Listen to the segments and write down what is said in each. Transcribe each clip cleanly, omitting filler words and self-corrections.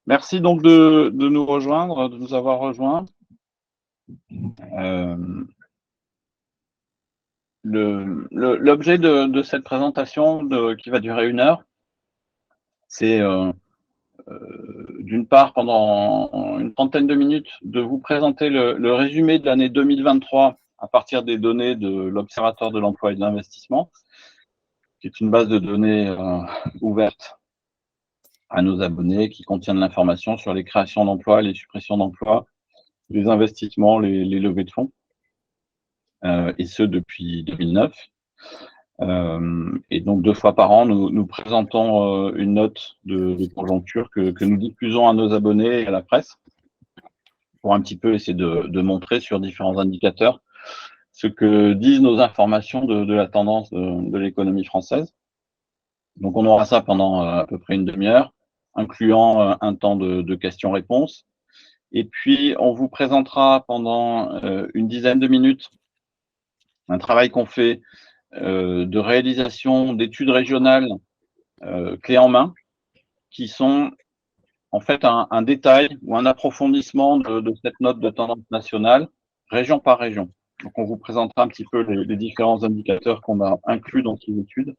Merci donc de nous rejoindre, de nous avoir rejoints. Euh, L'objet de cette présentation qui va durer 1 heure, c'est d'une part, pendant une trentaine de minutes, de vous présenter le résumé de l'année 2023 à partir des données de l'Observatoire de l'emploi et de l'investissement, qui est une base de données ouverte à nos abonnés, qui contient de l'information sur les créations d'emplois, les suppressions d'emplois, les investissements, les levées de fonds, et ce depuis 2009. Et donc 2 fois par an, nous présentons une note de conjoncture que nous diffusons à nos abonnés et à la presse pour un petit peu essayer de montrer sur différents indicateurs ce que disent nos informations de la tendance de l'économie française. Donc on aura ça pendant à peu près une demi-heure, incluant un temps de questions-réponses. Et puis on vous présentera pendant une dizaine de minutes un travail qu'on fait de réalisation d'études régionales clés en main, qui sont en fait un détail ou un approfondissement de cette note de tendance nationale, région par région. Donc, on vous présentera un petit peu les différents indicateurs qu'on a inclus dans ces études,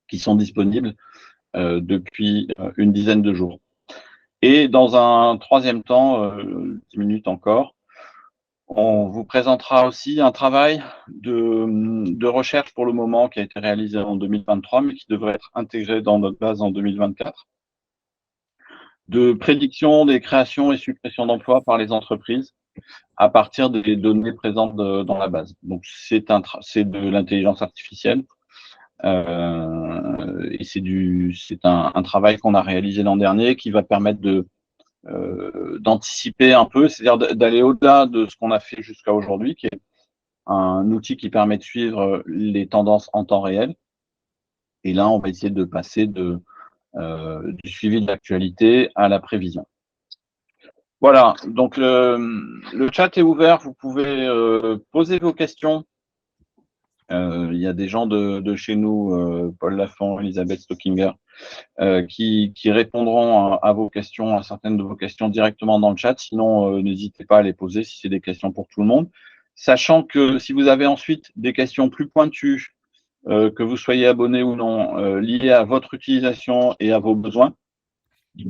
qui sont disponibles depuis une dizaine de jours. Et dans un troisième temps, 10 minutes encore, on vous présentera aussi un travail de recherche pour le moment qui a été réalisé en 2023, mais qui devrait être intégré dans notre base en 2024, de prédiction des créations et suppressions d'emplois par les entreprises à partir des données présentes dans la base. Donc, c'est de l'intelligence artificielle et c'est un travail qu'on a réalisé l'an dernier qui va permettre d'anticiper un peu, c'est-à-dire d'aller au-delà de ce qu'on a fait jusqu'à aujourd'hui, qui est un outil qui permet de suivre les tendances en temps réel. Et là, on va essayer de passer du suivi de l'actualité à la prévision. Voilà, donc le chat est ouvert, vous pouvez poser vos questions. Il y a des gens de chez nous, Paul Lafont, Elisabeth Stockinger, qui répondront à vos questions, à certaines de vos questions directement dans le chat. Sinon, n'hésitez pas à les poser si c'est des questions pour tout le monde. Sachant que si vous avez ensuite des questions plus pointues, que vous soyez abonné ou non, liées à votre utilisation et à vos besoins,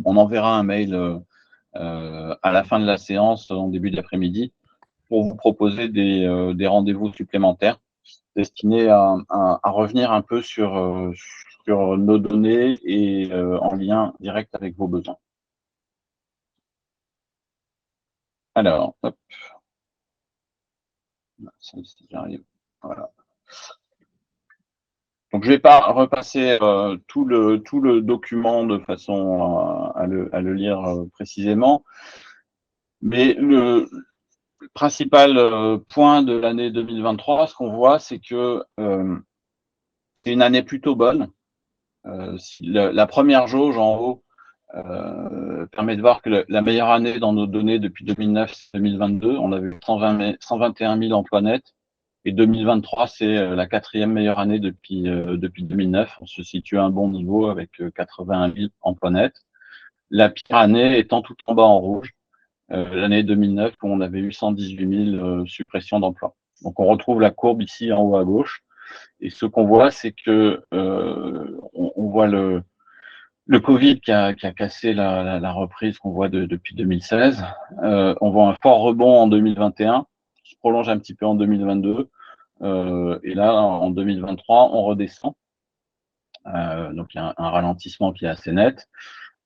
on enverra un mail à la fin de la séance, en début d'après-midi, pour vous proposer des rendez-vous supplémentaires destinés à revenir un peu sur nos données et en lien direct avec vos besoins. Alors, hop. Voilà. Donc, je ne vais pas repasser tout le document de façon à le lire précisément, mais le principal point de l'année 2023, ce qu'on voit, c'est que c'est une année plutôt bonne. La première jauge en haut permet de voir que la meilleure année dans nos données depuis 2009, c'est 2022. On avait 121 000 emplois nets. Et 2023, c'est la quatrième meilleure année depuis 2009. On se situe à un bon niveau avec 81 000 emplois nets. La pire année étant tout en bas en rouge, l'année 2009 où on avait eu 118 000 suppressions d'emplois. Donc on retrouve la courbe ici en haut à gauche. Et ce qu'on voit, c'est que on voit le Covid qui a cassé la reprise qu'on voit depuis 2016. On voit un fort rebond en 2021, qui se prolonge un petit peu en 2022. Et là, en 2023, on redescend. Donc, il y a un ralentissement qui est assez net.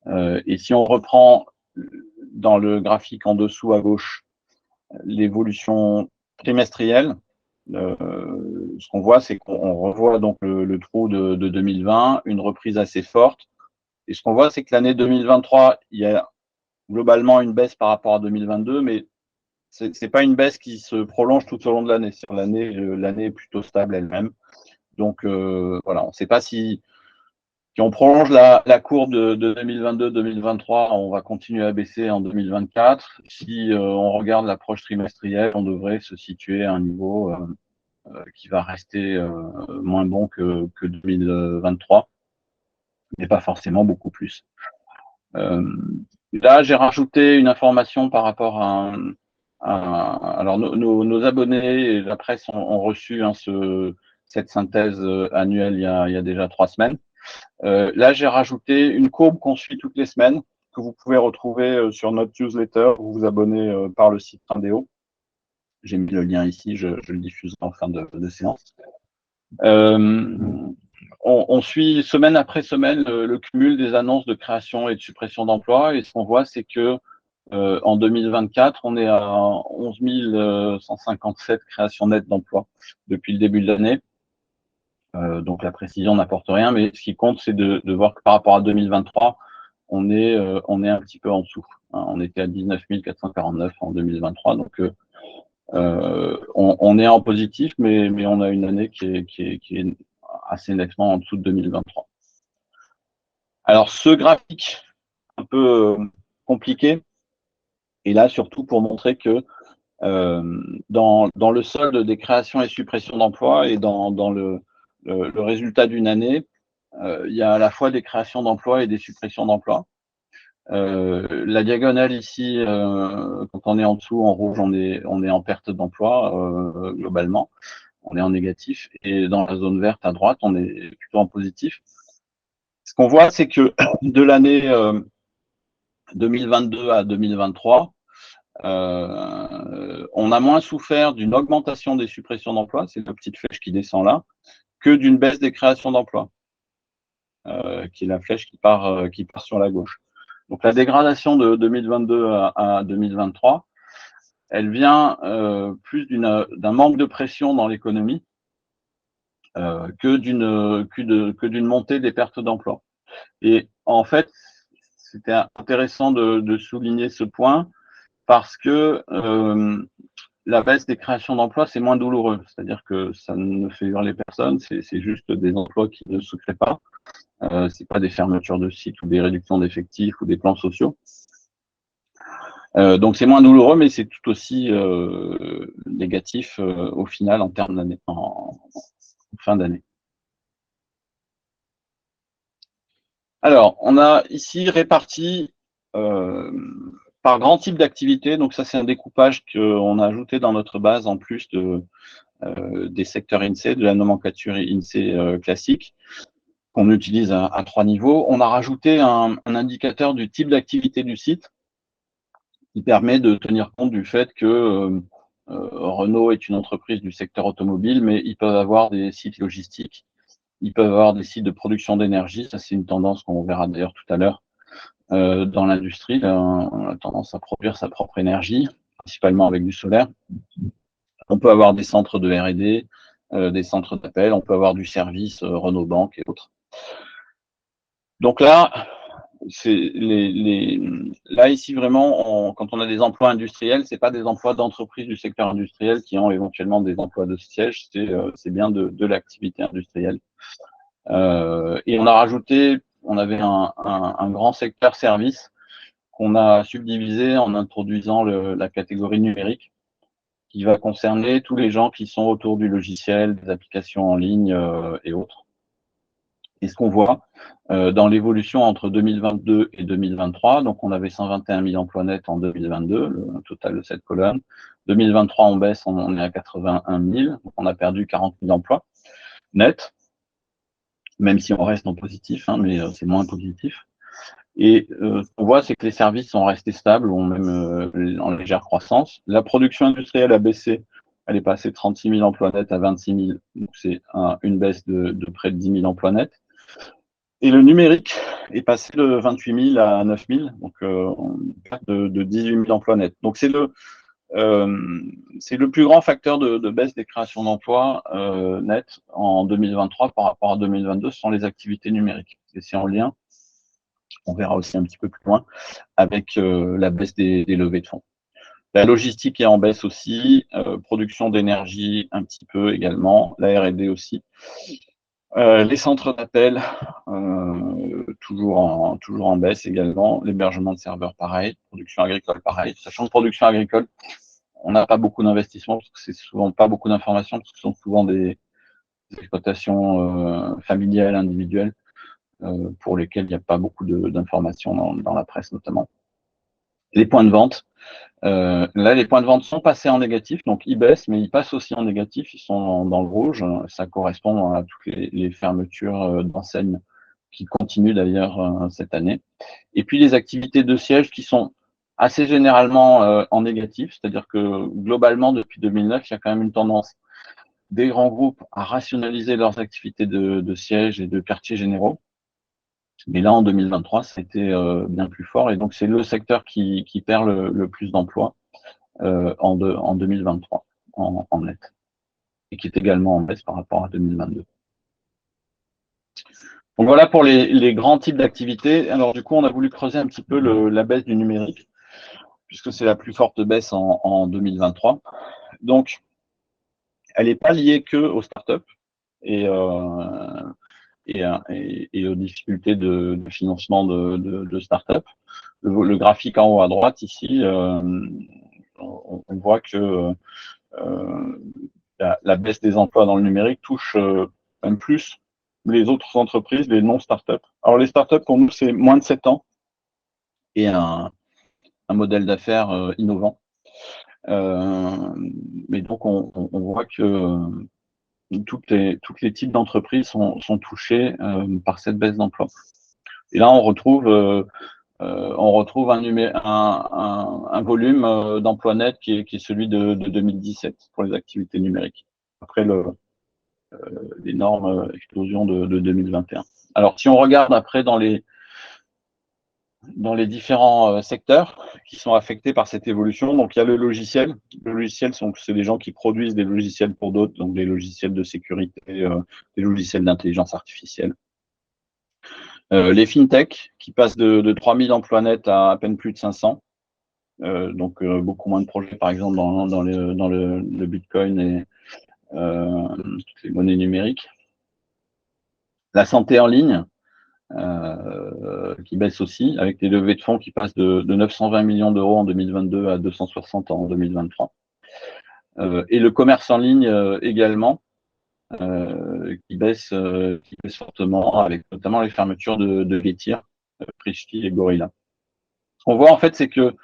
Et si on reprend dans le graphique en dessous à gauche l'évolution trimestrielle, ce qu'on voit, c'est qu'on revoit donc le trou de 2020, une reprise assez forte. Et ce qu'on voit, c'est que l'année 2023, il y a globalement une baisse par rapport à 2022, mais c'est pas une baisse qui se prolonge tout au long de l'année. Sur l'année est plutôt stable elle-même. Donc voilà, on ne sait pas si on prolonge la courbe de 2022-2023, on va continuer à baisser en 2024. Si on regarde l'approche trimestrielle, on devrait se situer à un niveau qui va rester moins bon que 2023, mais pas forcément beaucoup plus. Là, j'ai rajouté une information par rapport alors, nos abonnés et la presse ont reçu cette synthèse annuelle il y a déjà 3 semaines. Là, j'ai rajouté une courbe qu'on suit toutes les semaines, que vous pouvez retrouver sur notre newsletter. Vous vous abonnez par le site Indéo. J'ai mis le lien ici, je le diffuse en fin de séance. On suit semaine après semaine le cumul des annonces de création et de suppression d'emplois. Et ce qu'on voit, c'est que en 2024, on est à 11 157 créations nettes d'emplois depuis le début de l'année. Donc la précision n'apporte rien, mais ce qui compte, c'est de voir que par rapport à 2023, on est un petit peu en dessous. Hein. On était à 19 449 en 2023, donc on est en positif, mais on a une année qui est assez nettement en dessous de 2023. Alors ce graphique un peu compliqué est là surtout pour montrer que dans le solde des créations et suppressions d'emplois et dans le résultat d'une année, il y a à la fois des créations d'emplois et des suppressions d'emplois. La diagonale ici, quand on est en dessous en rouge, on est en perte d'emploi globalement, on est en négatif, et dans la zone verte à droite, on est plutôt en positif. Ce qu'on voit, c'est que de l'année 2022 à 2023, on a moins souffert d'une augmentation des suppressions d'emplois, c'est la petite flèche qui descend là, que d'une baisse des créations d'emplois, qui est la flèche qui part sur la gauche. Donc la dégradation de 2022 à 2023, elle vient plus d'un manque de pression dans l'économie que d'une montée des pertes d'emplois. Et en fait, c'était intéressant de souligner ce point parce que la baisse des créations d'emplois, c'est moins douloureux. C'est-à-dire que ça ne fait hurler personne, c'est juste des emplois qui ne se créent pas. C'est pas des fermetures de sites ou des réductions d'effectifs ou des plans sociaux. Donc c'est moins douloureux, mais c'est tout aussi négatif au final en termes d'année, en fin d'année. Alors, on a ici réparti par grand type d'activité. Donc ça, c'est un découpage qu'on a ajouté dans notre base en plus des secteurs INSEE, de la nomenclature INSEE classique, qu'on utilise à 3 niveaux. On a rajouté un indicateur du type d'activité du site qui permet de tenir compte du fait que Renault est une entreprise du secteur automobile, mais ils peuvent avoir des sites logistiques, ils peuvent avoir des sites de production d'énergie. Ça, c'est une tendance qu'on verra d'ailleurs tout à l'heure dans l'industrie. On a tendance à produire sa propre énergie, principalement avec du solaire. On peut avoir des centres de R&D, des centres d'appel, on peut avoir du service Renault Banque et autres. Donc là, là ici vraiment, quand on a des emplois industriels, c'est pas des emplois d'entreprise du secteur industriel qui ont éventuellement des emplois de siège, c'est bien de l'activité industrielle. Et on a rajouté, on avait un grand secteur service qu'on a subdivisé en introduisant la catégorie numérique, qui va concerner tous les gens qui sont autour du logiciel, des applications en ligne et autres. Et ce qu'on voit dans l'évolution entre 2022 et 2023, donc on avait 121 000 emplois nets en 2022, le total de cette colonne. 2023, on baisse, on est à 81 000, donc on a perdu 40 000 emplois nets, même si on reste en positif, hein, mais c'est moins positif. Et ce qu'on voit, c'est que les services sont restés stables, ou même en légère croissance. La production industrielle a baissé, elle est passée de 36 000 emplois nets à 26 000, donc c'est une baisse de près de 10 000 emplois nets. Et le numérique est passé de 28 000 à 9 000, donc une perte de 18 000 emplois nets. Donc c'est le plus grand facteur de baisse des créations d'emplois nets en 2023 par rapport à 2022, ce sont les activités numériques. Et c'est en lien, on verra aussi un petit peu plus loin, avec la baisse des levées de fonds. La logistique est en baisse aussi, production d'énergie un petit peu également, la R&D aussi. Les centres d'appel, toujours en baisse également. L'hébergement de serveurs, pareil. Production agricole, pareil. Sachant que production agricole, on n'a pas beaucoup d'investissements, parce que c'est souvent pas beaucoup d'informations, parce que ce sont souvent des exploitations familiales, individuelles, pour lesquelles il n'y a pas beaucoup d'informations dans la presse notamment. Les points de vente. Là, les points de vente sont passés en négatif, donc ils baissent, mais ils passent aussi en négatif, ils sont dans le rouge. Ça correspond à toutes les fermetures d'enseignes qui continuent d'ailleurs cette année. Et puis les activités de siège qui sont assez généralement en négatif, c'est-à-dire que globalement, depuis 2009, il y a quand même une tendance des grands groupes à rationaliser leurs activités de siège et de quartiers généraux. Mais là, en 2023, c'était bien plus fort, et donc c'est le secteur qui perd le plus d'emplois en 2023, en net, et qui est également en baisse par rapport à 2022. Donc voilà pour les grands types d'activités. Alors du coup, on a voulu creuser un petit peu la baisse du numérique, puisque c'est la plus forte baisse en 2023. Donc, elle n'est pas liée que aux startups et, et aux difficultés de financement de startups. Le graphique en haut à droite ici, on voit que la baisse des emplois dans le numérique touche même plus les autres entreprises, les non-startups. Alors les startups, pour nous, c'est moins de 7 ans et un modèle d'affaires innovant. Mais donc, on voit que toutes les types d'entreprises sont touchées par cette baisse d'emploi. Et là, on retrouve un volume d'emploi net qui est celui de 2017 pour les activités numériques, après l'énorme explosion de 2021. Alors, si on regarde après dans les différents secteurs qui sont affectés par cette évolution, donc il y a le logiciel. Le logiciel, c'est des gens qui produisent des logiciels pour d'autres, donc des logiciels de sécurité, des logiciels d'intelligence artificielle. Les fintech, qui passent de 3000 emplois nets à peine plus de 500. Donc beaucoup moins de projets, par exemple, dans le Bitcoin et toutes les monnaies numériques. La santé en ligne, qui baisse aussi, avec des levées de fonds qui passent de 920 millions d'euros en 2022 à 260 en 2023. Et le commerce en ligne également, qui baisse fortement, avec notamment les fermetures de Getir, Prishti et Gorilla. Ce qu'on voit en fait, c'est que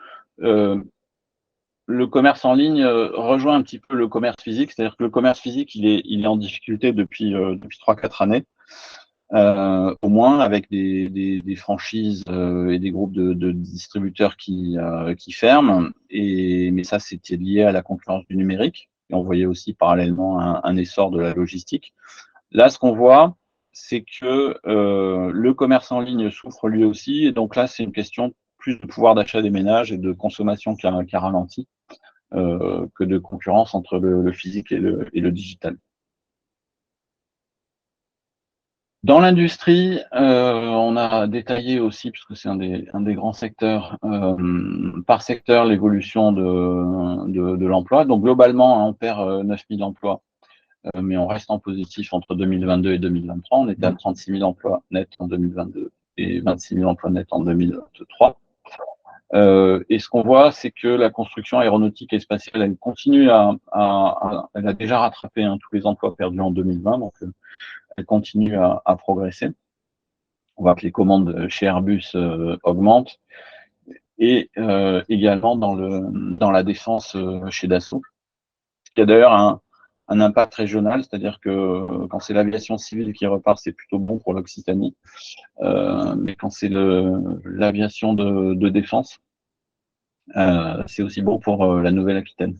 le commerce en ligne rejoint un petit peu le commerce physique, c'est-à-dire que le commerce physique, il est en difficulté depuis 3-4 années. Au moins avec des franchises et des groupes de distributeurs qui ferment. Mais ça, c'était lié à la concurrence du numérique. Et on voyait aussi parallèlement un essor de la logistique. Là, ce qu'on voit, c'est que le commerce en ligne souffre lui aussi. Et donc là, c'est une question plus de pouvoir d'achat des ménages et de consommation qui a ralenti que de concurrence entre le physique et le digital. Dans l'industrie, on a détaillé aussi, puisque c'est un des grands secteurs, par secteur, l'évolution de l'emploi. Donc globalement, on perd 9 000 emplois, mais on reste en positif entre 2022 et 2023. On était à 36 000 emplois nets en 2022 et 26 000 emplois nets en 2023. Et ce qu'on voit, c'est que la construction aéronautique et spatiale, elle continue elle a déjà rattrapé tous les emplois perdus en 2020, donc elle continue à progresser. On voit que les commandes chez Airbus augmentent, et également dans la défense chez Dassault. Il y a d'ailleurs un impact régional, c'est-à-dire que quand c'est l'aviation civile qui repart, c'est plutôt bon pour l'Occitanie, mais quand c'est l'aviation de défense, c'est aussi bon pour la Nouvelle-Aquitaine.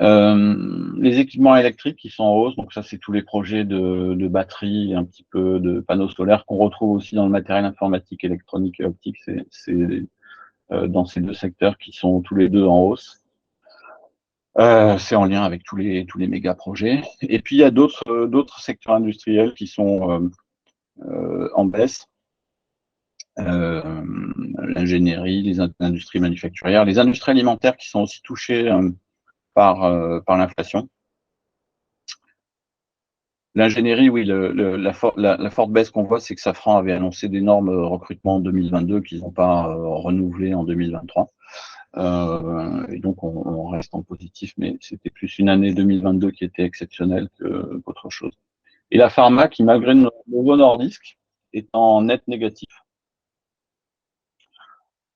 Les équipements électriques qui sont en hausse, donc ça c'est tous les projets de batteries, un petit peu de panneaux solaires qu'on retrouve aussi dans le matériel informatique, électronique et optique. C'est dans ces deux secteurs qui sont tous les deux en hausse. C'est en lien avec tous les méga projets. Et puis il y a d'autres secteurs industriels qui sont en baisse. L'ingénierie, les industries manufacturières, les industries alimentaires qui sont aussi touchées par l'inflation. L'ingénierie, oui, la forte baisse qu'on voit, c'est que Safran avait annoncé d'énormes recrutements en 2022 qu'ils n'ont pas renouvelés en 2023. Et donc, on reste en positif, mais c'était plus une année 2022 qui était exceptionnelle qu'autre chose. Et la pharma, qui malgré Novo Nordisk, est en net négatif.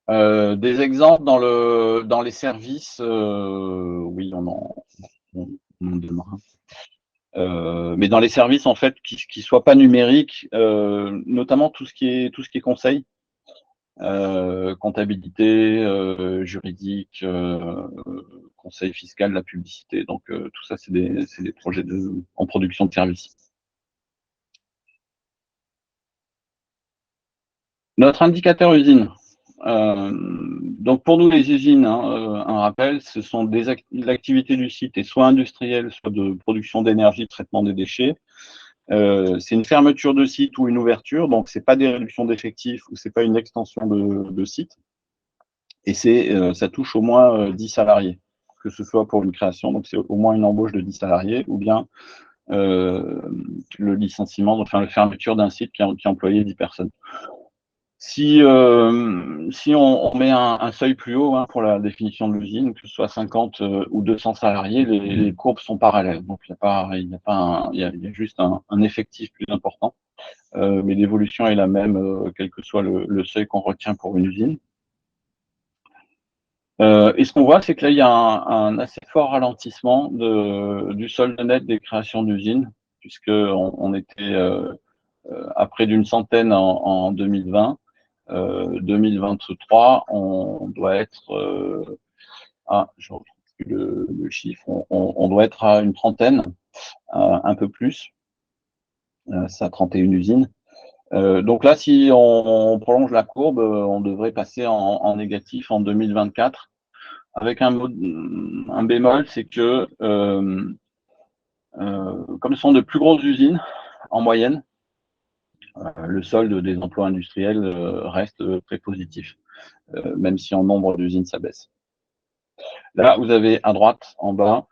Des exemples dans les services, oui, on en donnera. Mais dans les services, en fait, qui soient pas numériques, notamment tout ce qui est conseil, comptabilité, juridique, conseil fiscal, la publicité. Donc, tout ça, c'est des projets en production de services. Notre indicateur usine. Donc pour nous, les usines, hein, un rappel, ce sont l'activité du site est soit industrielle, soit de production d'énergie, traitement des déchets. C'est une fermeture de site ou une ouverture, donc c'est pas des réductions d'effectifs ou c'est pas une extension de site. Et ça touche au moins 10 salariés, que ce soit pour une création, donc c'est au moins une embauche de 10 salariés, ou bien le licenciement, enfin la fermeture d'un site qui employait 10 personnes. Si on met un seuil plus haut, hein, pour la définition de l'usine, que ce soit 50 ou 200 salariés, les courbes sont parallèles. Donc il y a juste un effectif plus important, mais l'évolution est la même, quel que soit le seuil qu'on retient pour une usine. Et ce qu'on voit, c'est que là, il y a un assez fort ralentissement du solde net des créations d'usines, puisqu'on était à près d'une centaine en 2020. 2023, on doit être je retrouve plus le chiffre, on doit être à une trentaine, un peu plus, ça 31 usines. Donc là, si on prolonge la courbe, on devrait passer en négatif en 2024, avec un bémol, c'est que comme ce sont de plus grosses usines en moyenne, le solde des emplois industriels reste très positif, même si en nombre d'usines ça baisse. Là, vous avez à droite, en bas,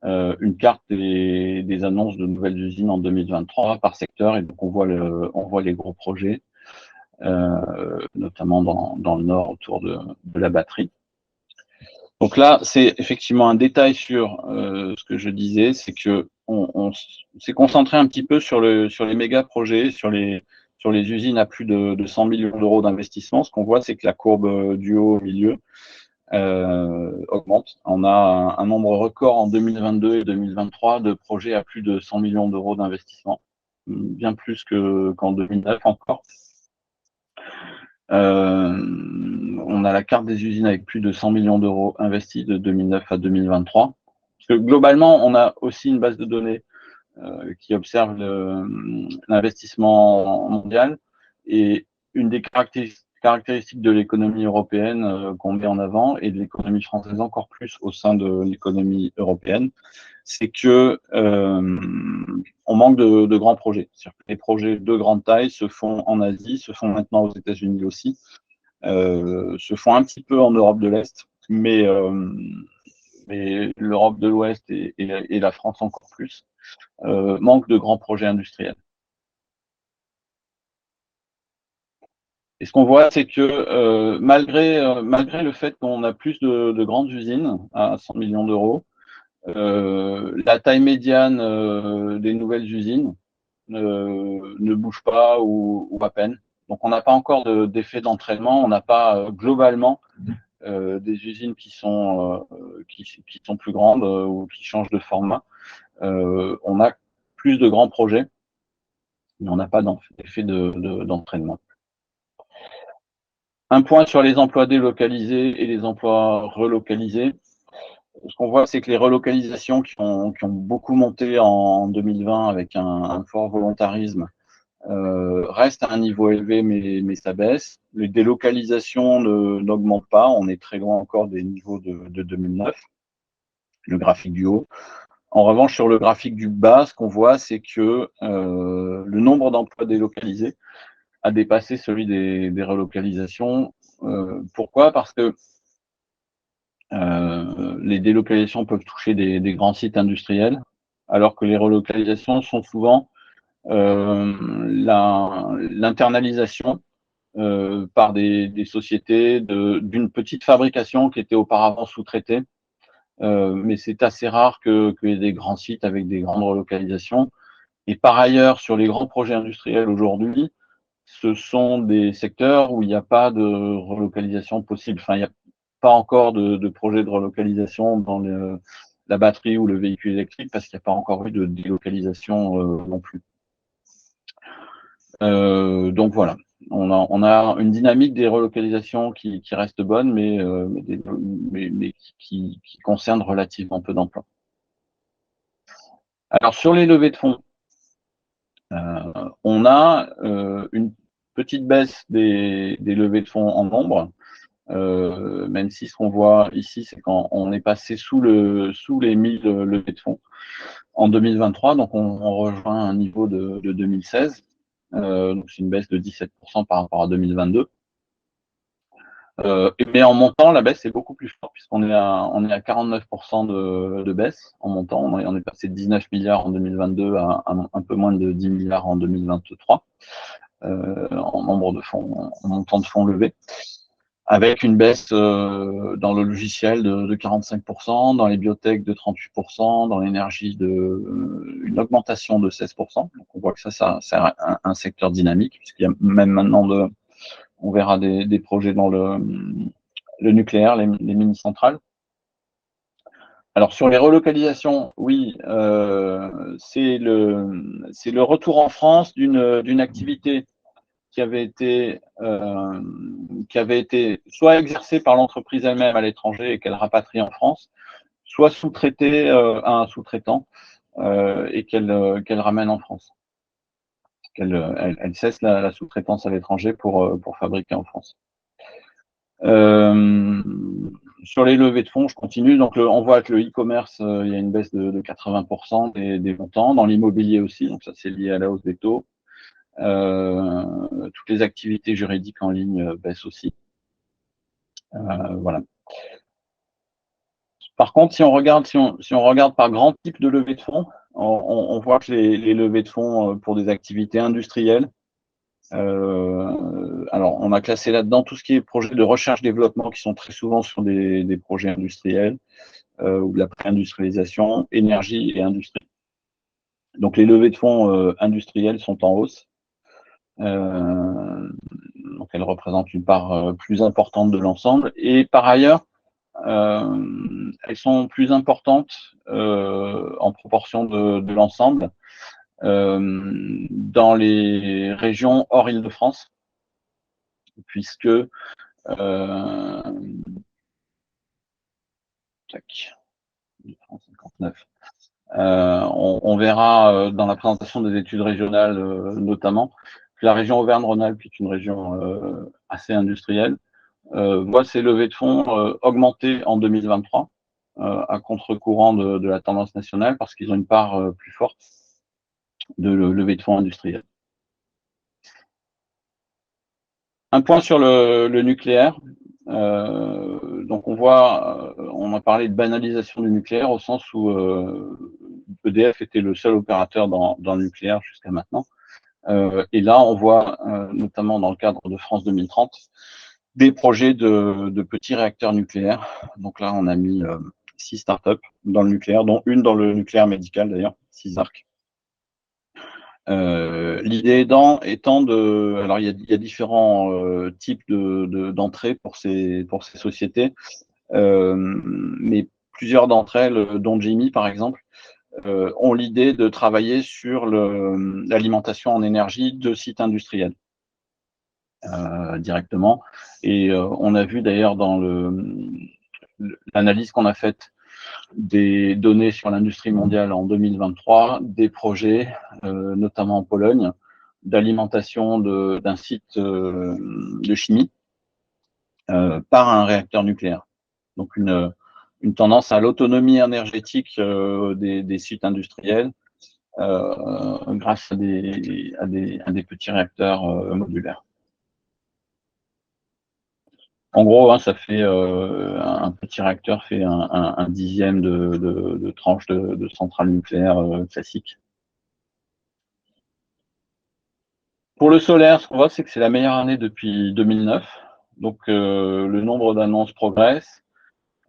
une carte des annonces de nouvelles usines en 2023 par secteur, et donc on voit les gros projets, notamment dans le nord autour de la batterie. Donc là, c'est effectivement un détail sur ce que je disais, c'est que on s'est concentré un petit peu sur les méga projets, sur les usines à plus de 100 millions d'euros d'investissement. Ce qu'on voit, c'est que la courbe du haut au milieu augmente. On a un nombre record en 2022 et 2023 de projets à plus de 100 millions d'euros d'investissement, bien plus qu'en 2009 encore. On a la carte des usines avec plus de 100 millions d'euros investis de 2009 à 2023. Parce que globalement, on a aussi une base de données qui observe l'investissement mondial. Et une des caractéristiques de l'économie européenne qu'on met en avant, et de l'économie française encore plus au sein de l'économie européenne, c'est que on manque de grands projets. Les projets de grande taille se font en Asie, se font maintenant aux États-Unis aussi, se font un petit peu en Europe de l'Est, mais l'Europe de l'Ouest et la France encore plus manquent de grands projets industriels. Et ce qu'on voit, c'est que malgré le fait qu'on a plus de grandes usines à 100 millions d'euros, la taille médiane des nouvelles usines ne bouge pas ou à peine. Donc on n'a pas encore d'effet d'entraînement, on n'a pas globalement des usines qui sont plus grandes ou qui changent de format. On a plus de grands projets, mais on n'a pas d'effet d'entraînement. Un point sur les emplois délocalisés et les emplois relocalisés. Ce qu'on voit, c'est que les relocalisations qui ont beaucoup monté en 2020 avec un fort volontarisme restent à un niveau élevé, mais ça baisse. Les délocalisations n'augmentent pas. On est très loin encore des niveaux de 2009, le graphique du haut. En revanche, sur le graphique du bas, ce qu'on voit, c'est que le nombre d'emplois délocalisés a dépassé celui des relocalisations. Pourquoi? Parce que les délocalisations peuvent toucher des grands sites industriels, alors que les relocalisations sont souvent l'internalisation par des sociétés d'une petite fabrication qui était auparavant sous-traitée. Mais c'est assez rare qu'il y ait des grands sites avec des grandes relocalisations. Et par ailleurs, sur les grands projets industriels aujourd'hui, ce sont des secteurs où il n'y a pas de relocalisation possible. Enfin, il n'y a pas encore de projet de relocalisation dans la batterie ou le véhicule électrique parce qu'il n'y a pas encore eu de délocalisation non plus. Donc voilà, on a une dynamique des relocalisations qui reste bonne, mais qui concerne relativement peu d'emplois. Alors sur les levées de fonds, on a une petite baisse des levées de fonds en nombre, même si ce qu'on voit ici, c'est qu'on est passé sous les 1000 levées de fonds en 2023, donc on rejoint un niveau de 2016. Donc c'est une baisse de 17% par rapport à 2022. Mais en montant, la baisse est beaucoup plus forte puisqu'on est à 49% de baisse en montant. On est passé de 19 milliards en 2022 à un peu moins de 10 milliards en 2023 en nombre de fonds, en montant de fonds levés, avec une baisse dans le logiciel de 45%, dans les biotech de 38%, dans l'énergie une augmentation de 16%. Donc on voit que ça c'est un secteur dynamique puisqu'il y a même maintenant on verra des projets dans le nucléaire, les mini-centrales. Alors sur les relocalisations, oui, c'est le retour en France d'une activité qui avait été soit exercée par l'entreprise elle-même à l'étranger et qu'elle rapatrie en France, soit sous-traitée à un sous-traitant et qu'elle ramène en France. Elle cesse la sous-traitance à l'étranger pour fabriquer en France. Sur les levées de fonds, je continue. Donc, on voit que le e-commerce, il y a une baisse de 80% des montants. Dans l'immobilier aussi, donc ça, c'est lié à la hausse des taux. Toutes les activités juridiques en ligne baissent aussi. Voilà. Par contre, si on regarde par grand type de levée de fonds, on voit que les levées de fonds pour des activités industrielles, alors, on a classé là-dedans tout ce qui est projet de recherche-développement qui sont très souvent sur des projets industriels ou de la pré-industrialisation, énergie et industrie. Donc, les levées de fonds industrielles sont en hausse. Donc, elles représentent une part plus importante de l'ensemble. Et par ailleurs, elles sont plus importantes en proportion de l'ensemble dans les régions hors Île-de-France, puisque on verra dans la présentation des études régionales notamment que la région Auvergne-Rhône-Alpes est une région assez industrielle, voit ses levées de fonds augmenter en 2023 à contre-courant de la tendance nationale parce qu'ils ont une part plus forte de levée de fonds industrielle. Un point sur le nucléaire. Donc on a parlé de banalisation du nucléaire au sens où EDF était le seul opérateur dans le nucléaire jusqu'à maintenant. Et là, on voit, notamment dans le cadre de France 2030, des projets de petits réacteurs nucléaires. Donc là, on a mis 6 startups dans le nucléaire, dont une dans le nucléaire médical d'ailleurs, CISARC. L'idée étant alors il y a différents types d'entrées pour ces sociétés, mais plusieurs d'entre elles, dont Jimmy par exemple, ont l'idée de travailler sur l'alimentation en énergie de sites industriels directement. Et on a vu d'ailleurs dans l'analyse qu'on a faite des données sur l'industrie mondiale en 2023, des projets, notamment en Pologne, d'alimentation d'un site de chimie par un réacteur nucléaire. Donc une tendance à l'autonomie énergétique des sites industriels grâce à des petits réacteurs modulaires. En gros, hein, ça fait un petit réacteur fait un dixième de tranche de centrale nucléaire classique. Pour le solaire, ce qu'on voit, c'est que c'est la meilleure année depuis 2009. Donc, le nombre d'annonces progresse.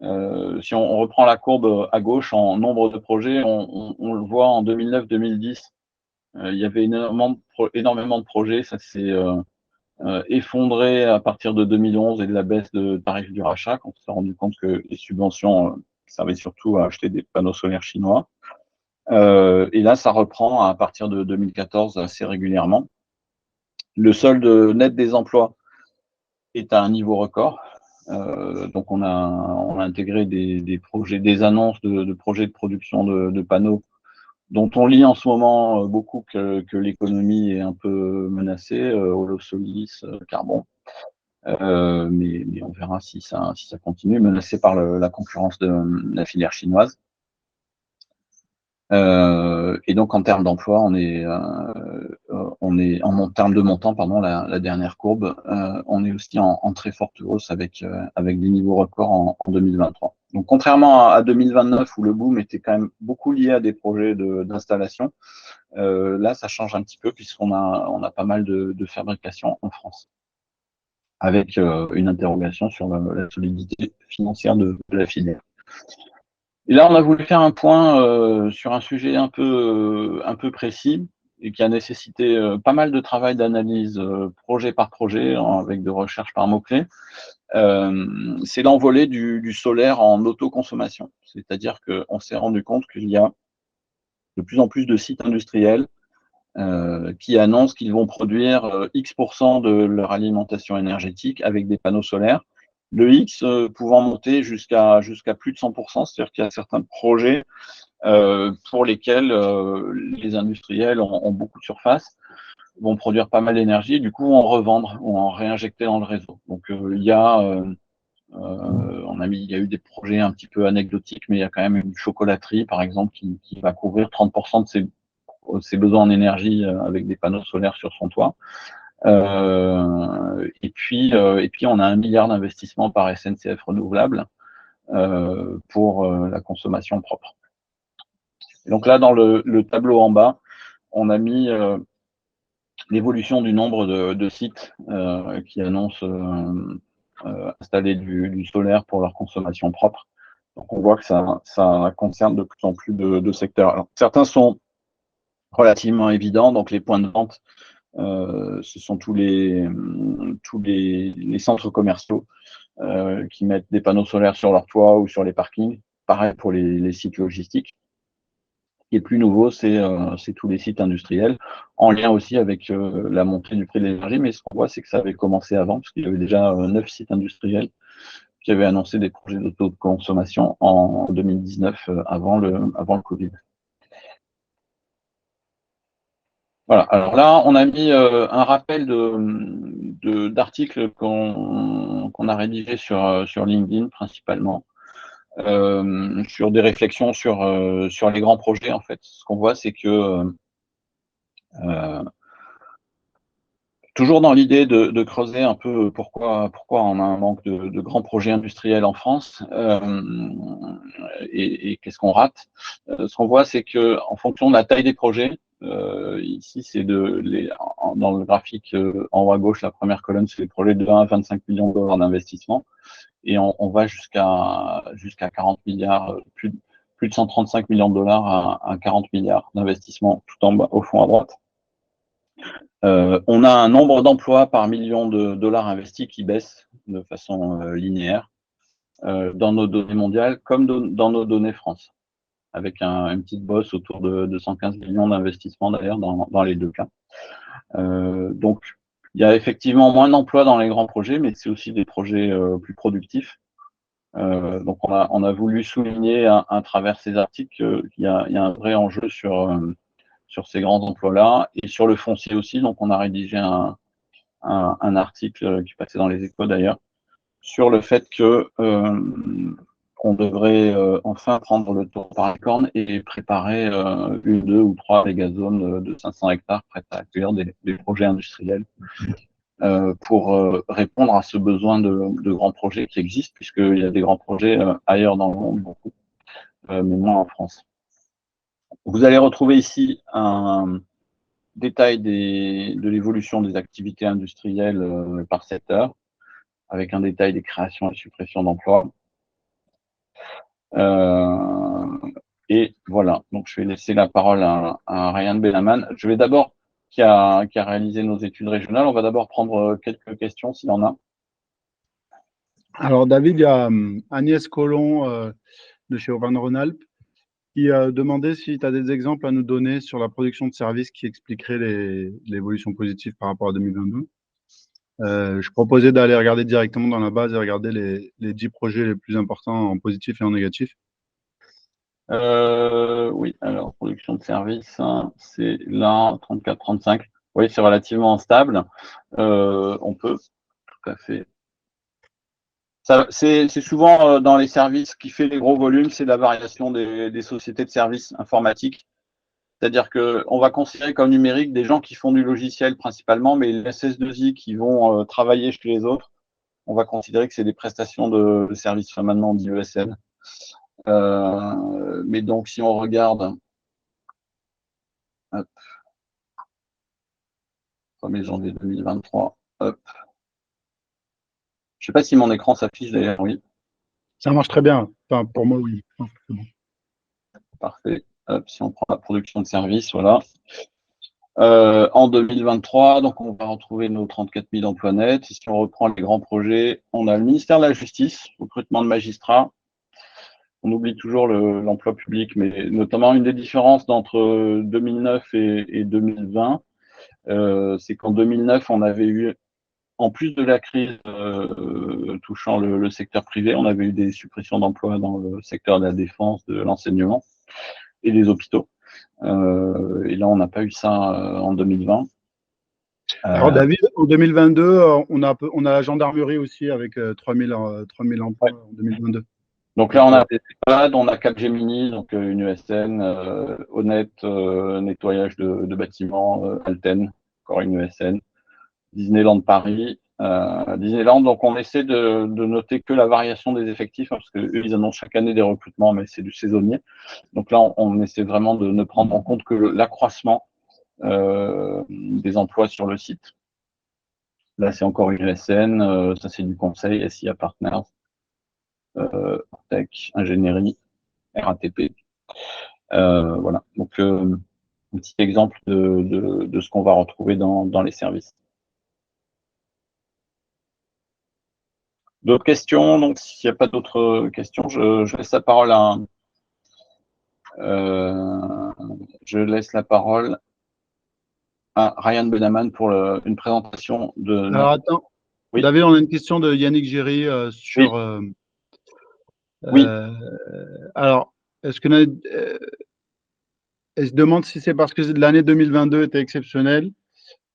Si on reprend la courbe à gauche en nombre de projets, on le voit en 2009-2010. Il y avait énormément de projets, ça s'est effondré à partir de 2011 et de la baisse de tarifs du rachat, quand on s'est rendu compte que les subventions servaient surtout à acheter des panneaux solaires chinois. Et là, ça reprend à partir de 2014 assez régulièrement. Le solde net des emplois est à un niveau record. Donc on a intégré des projets, des annonces de projets de production de panneaux dont on lit en ce moment beaucoup que l'économie est un peu menacée, Holosolis, Carbon. Mais on verra si ça continue, menacé par la concurrence de la filière chinoise. Et donc en termes d'emploi, on est en termes de montant, pardon, la dernière courbe, on est aussi en très forte hausse avec des niveaux records en 2023. Donc contrairement à 2029 où le boom était quand même beaucoup lié à des projets d'installation, là ça change un petit peu puisqu'on a pas mal de fabrication en France, avec une interrogation sur la solidité financière de la filière. Et là, on a voulu faire un point sur un sujet un peu précis et qui a nécessité pas mal de travail d'analyse projet par projet, avec de recherches par mots-clés. C'est l'envolée du solaire en autoconsommation. C'est-à-dire qu'on s'est rendu compte qu'il y a de plus en plus de sites industriels qui annoncent qu'ils vont produire X% de leur alimentation énergétique avec des panneaux solaires. Le X pouvant monter jusqu'à plus de 100%, c'est-à-dire qu'il y a certains projets pour lesquels les industriels ont beaucoup de surface, vont produire pas mal d'énergie, et du coup en revendre ou en réinjecter dans le réseau. Donc il y a il y a eu des projets un petit peu anecdotiques, mais il y a quand même une chocolaterie, par exemple, qui va couvrir 30% de ses besoins en énergie avec des panneaux solaires sur son toit. Et puis, on a 1 milliard d'investissements par SNCF Renouvelable pour la consommation propre. Et donc là, dans le tableau en bas, on a mis l'évolution du nombre de sites qui annoncent installer du solaire pour leur consommation propre. Donc on voit que ça concerne de plus en plus de secteurs. Alors, certains sont relativement évidents, donc les points de vente, ce sont tous les centres commerciaux qui mettent des panneaux solaires sur leur toit ou sur les parkings. Pareil pour les sites logistiques. Ce qui est plus nouveau, c'est tous les sites industriels, en lien aussi avec la montée du prix de l'énergie. Mais ce qu'on voit, c'est que ça avait commencé avant, parce qu'il y avait déjà 9 sites industriels qui avaient annoncé des projets d'autoconsommation en 2019, avant le Covid. Voilà. Alors là, on a mis un rappel d'articles qu'on a rédigés sur LinkedIn principalement, sur des réflexions sur les grands projets, en fait. Ce qu'on voit, c'est que toujours dans l'idée de creuser un peu pourquoi on a un manque de grands projets industriels en France, et qu'est-ce qu'on rate. Ce qu'on voit, c'est que en fonction de la taille des projets, ici c'est dans le graphique en haut à gauche, la première colonne, c'est les projets de 20 à 25 millions de dollars d'investissement, et on va jusqu'à 40 milliards, plus de 135 millions de dollars à 40 milliards d'investissement, tout en bas au fond à droite. On a un nombre d'emplois par million de dollars investis qui baisse de façon linéaire dans nos données mondiales comme dans nos données France, avec une petite bosse autour de 115 millions d'investissements d'ailleurs dans les deux cas. Donc, il y a effectivement moins d'emplois dans les grands projets, mais c'est aussi des projets plus productifs. Donc, on a voulu souligner à travers ces articles qu'il y a un vrai enjeu sur ces grands emplois-là et sur le foncier aussi. Donc, on a rédigé un article qui passait dans les Échos d'ailleurs, sur le fait que on devrait enfin prendre le taureau par les cornes et préparer une, deux ou trois mégazones de 500 hectares prêtes à accueillir des projets industriels pour répondre à ce besoin de grands projets qui existent, puisqu'il y a des grands projets ailleurs dans le monde, beaucoup, mais moins en France. Vous allez retrouver ici un détail de l'évolution des activités industrielles par secteur, avec un détail des créations et suppressions d'emplois. Et voilà, donc je vais laisser la parole à Ryan Benaman. Je vais d'abord, qui a réalisé nos études régionales, on va d'abord prendre quelques questions s'il en a. Alors, David, il y a Agnès Collomb de chez Auvergne-Rhône-Alpes qui demandait si tu as des exemples à nous donner sur la production de services qui expliqueraient l'évolution positive par rapport à 2022. Je proposais d'aller regarder directement dans la base et regarder les 10 projets les plus importants en positif et en négatif. Oui, alors production de services, hein, c'est là, 34-35. Oui, c'est relativement stable. On peut, tout à fait. C'est souvent dans les services qui fait les gros volumes, c'est la variation des sociétés de services informatiques. C'est-à-dire qu'on va considérer comme numérique des gens qui font du logiciel principalement, mais les SS2I qui vont travailler chez les autres, on va considérer que c'est des prestations de services, enfin maintenant dit ESN. Mais donc, si on regarde, hop, 1er janvier 2023, hop. Je sais pas si mon écran s'affiche d'ailleurs, oui. Ça marche très bien. Enfin, pour moi, oui. C'est bon. Parfait. Hop, si on prend la production de services, voilà. En 2023, donc on va retrouver nos 34 000 emplois nets. Et si on reprend les grands projets, on a le ministère de la Justice, recrutement de magistrats. On oublie toujours l'emploi public, mais notamment une des différences entre 2009 et 2020, c'est qu'en 2009, on avait eu, en plus de la crise touchant le secteur privé, on avait eu des suppressions d'emplois dans le secteur de la défense, de l'enseignement et des hôpitaux. Et là, on n'a pas eu ça en 2020. Alors, David, en 2022, on a la gendarmerie aussi avec 3000 emplois en 2022. Donc là, on a des EHPAD, on a Capgemini, donc une ESN, Honnête, nettoyage de bâtiments, Alten, encore une ESN, Disneyland Paris, Disneyland. Donc on essaie de noter que la variation des effectifs, hein, parce qu'eux, ils annoncent chaque année des recrutements, mais c'est du saisonnier. Donc là, on essaie vraiment de ne prendre en compte que l'accroissement des emplois sur le site. Là, c'est encore une ESN, ça c'est du conseil, SIA Partners, Tech, ingénierie, RATP. Voilà, donc un petit exemple de ce qu'on va retrouver dans les services. D'autres questions? Donc, s'il n'y a pas d'autres questions, je laisse la parole à je laisse la parole à Ryan Benaman pour une présentation de. Alors, attends. Oui. David, on a une question de Yannick Géry sur. Oui. Alors, est-ce que elle se demande si c'est parce que l'année 2022 était exceptionnelle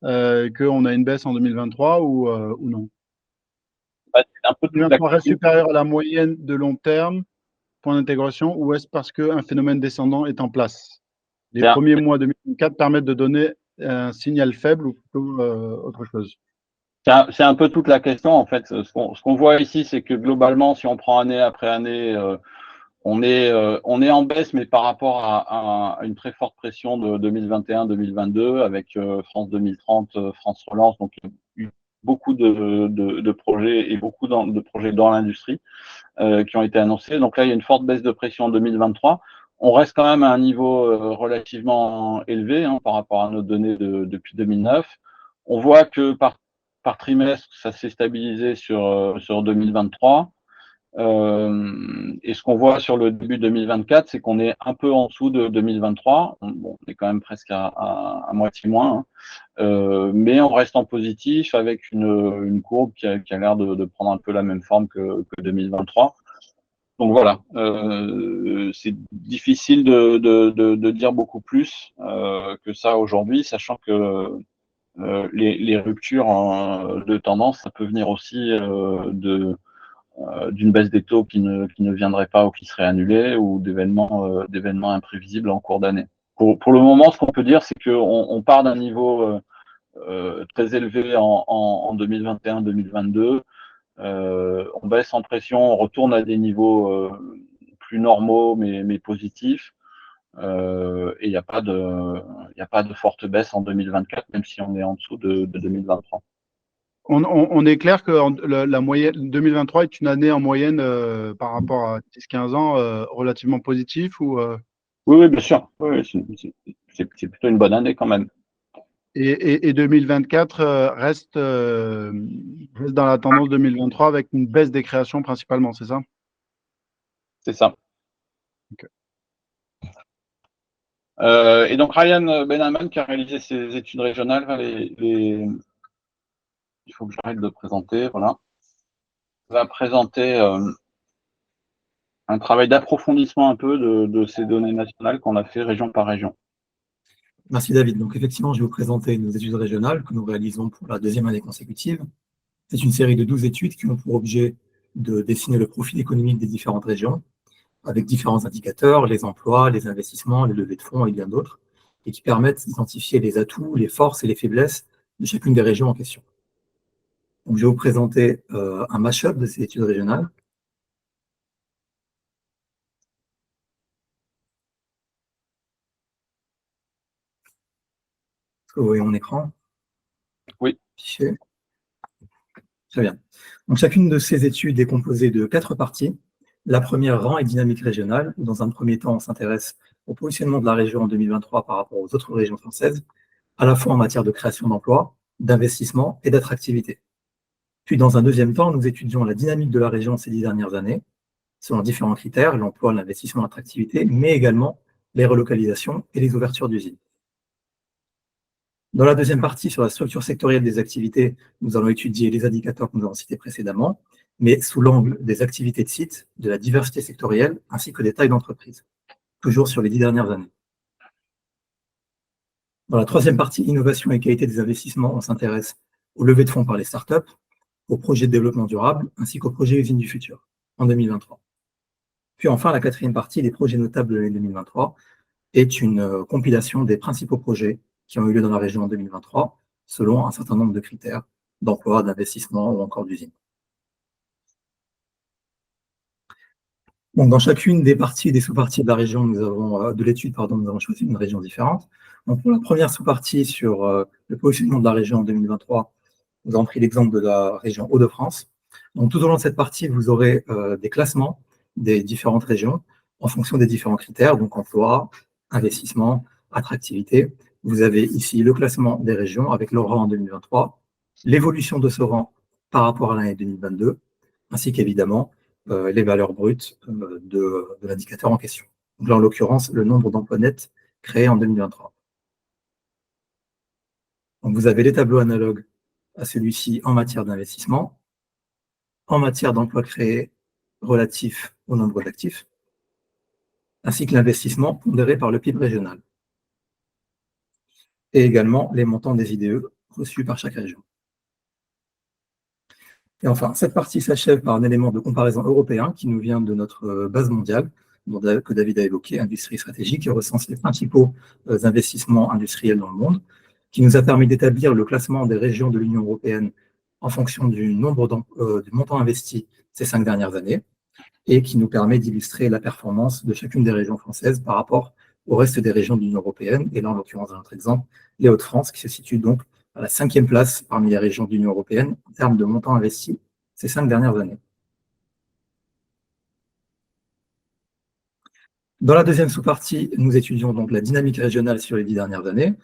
qu'on a une baisse en 2023 ou non? C'est un peu 2023 reste supérieur à la moyenne de long terme, point d'intégration, ou est-ce parce qu'un phénomène descendant est en place? Les premiers mois 2024 permettent de donner un signal faible ou plutôt autre chose? C'est un peu toute la question, en fait. Ce qu'on voit ici, c'est que globalement, si on prend année après année, on est en baisse, mais par rapport à une très forte pression de 2021-2022 avec France 2030, France Relance, donc eu beaucoup de projets et beaucoup de projets dans l'industrie qui ont été annoncés. Donc là, il y a une forte baisse de pression en 2023. On reste quand même à un niveau relativement élevé hein, par rapport à nos données depuis 2009. On voit que par trimestre, ça s'est stabilisé sur 2023. Et ce qu'on voit sur le début 2024, c'est qu'on est un peu en dessous de 2023. Bon, on est quand même presque à moitié moins, hein. Mais on reste en positif avec une courbe qui a l'air de prendre un peu la même forme que 2023. Donc voilà, c'est difficile de dire beaucoup plus que ça aujourd'hui, sachant que les ruptures de tendance, ça peut venir aussi d'une baisse des taux qui ne viendrait pas ou qui serait annulée ou d'événements imprévisibles en cours d'année. Pour le moment, ce qu'on peut dire, c'est qu'on part d'un niveau très élevé en 2021-2022. On baisse en pression, on retourne à des niveaux plus normaux mais positifs. Et il n'y a pas de forte baisse en 2024, même si on est en dessous de 2023. On est clair que la moyenne 2023 est une année en moyenne par rapport à 10-15 ans relativement positif ou Oui, oui, bien sûr. Oui, oui, c'est plutôt une bonne année quand même. Et 2024 reste dans la tendance 2023 avec une baisse des créations principalement, c'est ça? C'est ça. Ok. Et donc Ryan Benaman qui a réalisé ses études régionales, il faut que j'arrête de présenter, voilà, va présenter un travail d'approfondissement un peu de ces données nationales qu'on a fait région par région. Merci David. Donc effectivement, je vais vous présenter nos études régionales que nous réalisons pour la deuxième année consécutive. C'est une série de 12 études qui ont pour objet de dessiner le profil économique des différentes régions, avec différents indicateurs, les emplois, les investissements, les levées de fonds et bien d'autres, et qui permettent d'identifier les atouts, les forces et les faiblesses de chacune des régions en question. Donc, je vais vous présenter un mash-up de ces études régionales. Est-ce que vous voyez mon écran? Oui. Fichier. Très bien. Donc, chacune de ces études est composée de 4 parties. La première, rang et dynamique régionale, où dans un premier temps, on s'intéresse au positionnement de la région en 2023 par rapport aux autres régions françaises, à la fois en matière de création d'emplois, d'investissement et d'attractivité. Puis, dans un deuxième temps, nous étudions la dynamique de la région ces 10 dernières années, selon différents critères, l'emploi, l'investissement, l'attractivité, mais également les relocalisations et les ouvertures d'usines. Dans la deuxième partie, sur la structure sectorielle des activités, nous allons étudier les indicateurs que nous avons cités précédemment, mais sous l'angle des activités de site, de la diversité sectorielle, ainsi que des tailles d'entreprise, toujours sur les 10 dernières années. Dans la troisième partie, innovation et qualité des investissements, on s'intéresse aux levées de fonds par les startups, aux projets de développement durable, ainsi qu'aux projets usines du futur, en 2023. Puis enfin, la quatrième partie, les projets notables de l'année 2023, est une compilation des principaux projets qui ont eu lieu dans la région en 2023, selon un certain nombre de critères d'emploi, d'investissement ou encore d'usine. Donc, dans chacune des parties et des sous-parties de la région, de l'étude, nous avons choisi une région différente. Donc, pour la première sous-partie sur le positionnement de la région en 2023, nous avons pris l'exemple de la région Hauts-de-France. Donc, tout au long de cette partie, vous aurez des classements des différentes régions en fonction des différents critères, donc emploi, investissement, attractivité. Vous avez ici le classement des régions avec leur rang en 2023, l'évolution de ce rang par rapport à l'année 2022, ainsi qu'évidemment les valeurs brutes de l'indicateur en question. Donc là, en l'occurrence, le nombre d'emplois nets créés en 2023. Donc vous avez les tableaux analogues à celui-ci en matière d'investissement, en matière d'emplois créés relatifs au nombre d'actifs, ainsi que l'investissement pondéré par le PIB régional, et également les montants des IDE reçus par chaque région. Et enfin, cette partie s'achève par un élément de comparaison européen qui nous vient de notre base mondiale, que David a évoqué, Industrie stratégique, qui recense les principaux investissements industriels dans le monde, qui nous a permis d'établir le classement des régions de l'Union européenne en fonction du montant investi ces 5 dernières années, et qui nous permet d'illustrer la performance de chacune des régions françaises par rapport au reste des régions de l'Union européenne, et là, en l'occurrence, dans notre exemple, les Hauts-de-France, qui se situent donc à la 5e place parmi les régions de l'Union européenne en termes de montant investi ces 5 dernières années. Dans la deuxième sous-partie, nous étudions donc la dynamique régionale sur les 10 dernières années.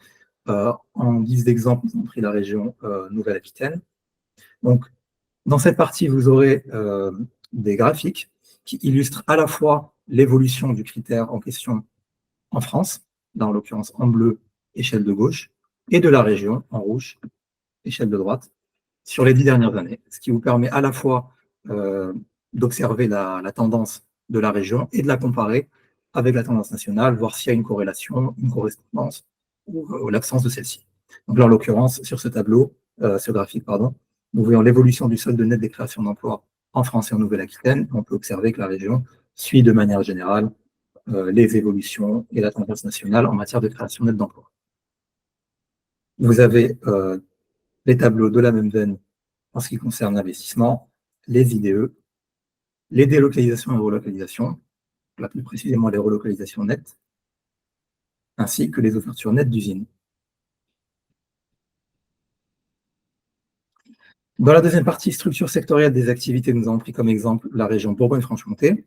En guise d'exemple, nous avons pris la région Nouvelle-Aquitaine. Donc, dans cette partie, vous aurez des graphiques qui illustrent à la fois l'évolution du critère en question en France, là en l'occurrence en bleu, échelle de gauche, et de la région en rouge, échelle de droite, sur les 10 dernières années, ce qui vous permet à la fois d'observer la tendance de la région et de la comparer avec la tendance nationale, voir s'il y a une corrélation, une correspondance ou l'absence de celle-ci. Donc là, en l'occurrence, sur ce tableau, ce graphique, pardon, nous voyons l'évolution du solde net des créations d'emplois en France et en Nouvelle-Aquitaine. On peut observer que la région suit de manière générale les évolutions et la tendance nationale en matière de création nette d'emplois. Vous avez les tableaux de la même veine en ce qui concerne l'investissement, les IDE, les délocalisations et relocalisations, là plus précisément les relocalisations nettes, ainsi que les ouvertures nettes d'usines. Dans la deuxième partie, structure sectorielle des activités, nous avons pris comme exemple la région Bourgogne-Franche-Comté.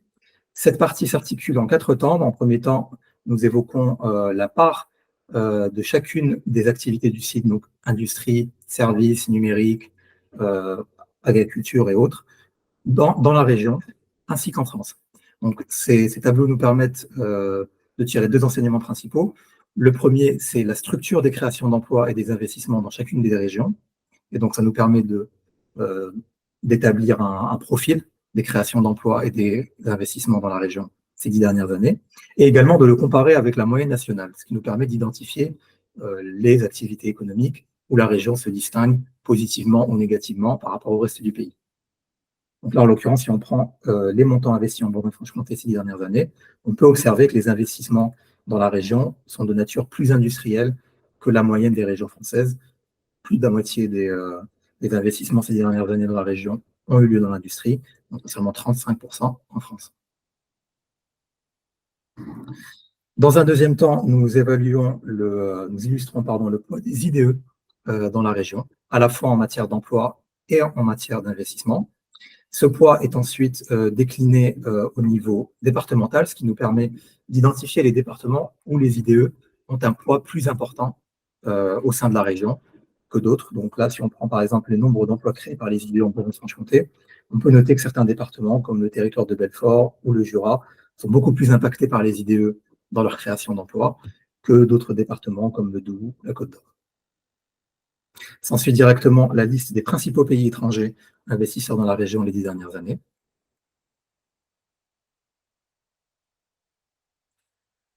Cette partie s'articule en 4 temps. Dans le premier temps, nous évoquons la part de chacune des activités du site, donc industrie, services, numérique, agriculture et autres, dans la région, ainsi qu'en France. Donc, ces tableaux nous permettent de tirer deux enseignements principaux. Le premier, c'est la structure des créations d'emplois et des investissements dans chacune des régions. Et donc, ça nous permet d'établir un profil des créations d'emplois et des investissements dans la région ces 10 dernières années, et également de le comparer avec la moyenne nationale, ce qui nous permet d'identifier les activités économiques où la région se distingue positivement ou négativement par rapport au reste du pays. Donc là, en l'occurrence, si on prend les montants investis en Bourgogne-Franche-Comté ces 10 dernières années, on peut observer que les investissements dans la région sont de nature plus industrielle que la moyenne des régions françaises. Plus de la moitié des investissements ces 10 dernières années dans la région ont eu lieu dans l'industrie, donc seulement 35% en France. Dans un deuxième temps, nous illustrons le poids des IDE dans la région, à la fois en matière d'emploi et en matière d'investissement. Ce poids est ensuite décliné au niveau départemental, ce qui nous permet d'identifier les départements où les IDE ont un poids plus important au sein de la région que d'autres. Donc là, si on prend par exemple le nombre d'emplois créés par les IDE en Bourgogne-Franche-Comté, on peut noter que certains départements, comme le territoire de Belfort ou le Jura, sont beaucoup plus impactés par les IDE dans leur création d'emplois que d'autres départements comme le Doubs, la Côte d'Or. S'ensuit directement la liste des principaux pays étrangers investisseurs dans la région les 10 dernières années.